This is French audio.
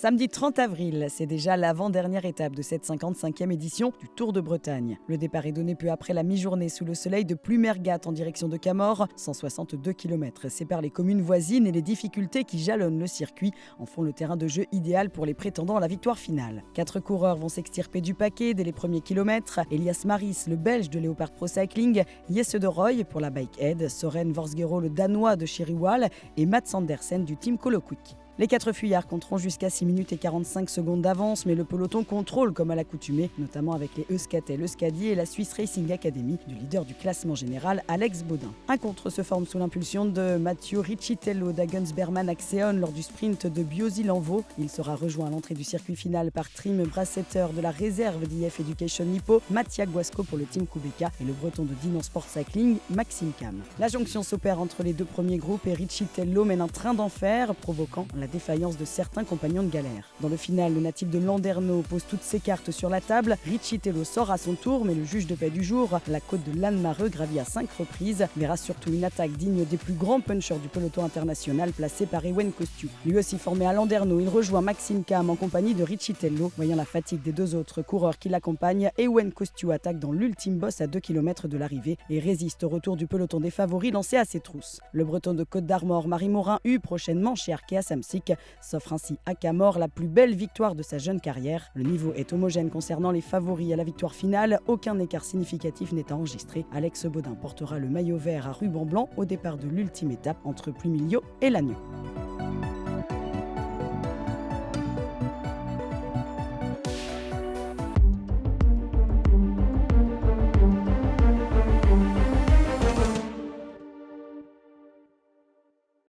Samedi 30 avril, c'est déjà l'avant-dernière étape de cette 55e édition du Tour de Bretagne. Le départ est donné peu après la mi-journée sous le soleil de Plumergat en direction de Camors. 162 km séparent les communes voisines et les difficultés qui jalonnent le circuit en font le terrain de jeu idéal pour les prétendants à la victoire finale. 4 coureurs vont s'extirper du paquet dès les premiers kilomètres. Elias Maris, le belge de Léopard Pro Cycling, Jesse de Roy pour la Bike Aid, Soren Vorsgero, le danois de Chiriwal et Mats Andersen du team Coloquick. Les 4 fuyards compteront jusqu'à 6 minutes et 45 secondes d'avance, mais le peloton contrôle comme à l'accoutumée, notamment avec les Euskaltel Euskadi et la Swiss Racing Academy du leader du classement général Alex Baudin. Un contre se forme sous l'impulsion de Matteo Riccitello d'Agensberman Axeon lors du sprint de Biosy-Lanvaux. Il sera rejoint à l'entrée du circuit final par Trim Brasseter de la réserve d'IF Education Nippo, Mattia Guasco pour le team Kubeka et le breton de Dinan Sport Cycling, Maxime Cam. La jonction s'opère entre les deux premiers groupes et Riccitello mène un train d'enfer, provoquant la défaillance de certains compagnons de galère. Dans le final, le natif de Landerneau pose toutes ses cartes sur la table. Riccitello sort à son tour, mais le juge de paix du jour, la côte de Lanmareux, gravie à 5 reprises, verra surtout une attaque digne des plus grands punchers du peloton international placé par Ewen Kostiou. Lui aussi formé à Landerneau, il rejoint Maxime Cam en compagnie de Riccitello. Voyant la fatigue des deux autres coureurs qui l'accompagnent, Ewen Kostiou attaque dans l'ultime bosse à 2 km de l'arrivée et résiste au retour du peloton des favoris lancé à ses trousses. Le breton de Côte d'Armor, Marie Morin, eut prochainement chez Arkea Samsic, s'offre ainsi à Camors la plus belle victoire de sa jeune carrière. Le niveau est homogène concernant les favoris à la victoire finale, aucun écart significatif n'est à enregistrer. Alex Baudin portera le maillot vert à ruban blanc au départ de l'ultime étape entre Pluimilio et Lannion.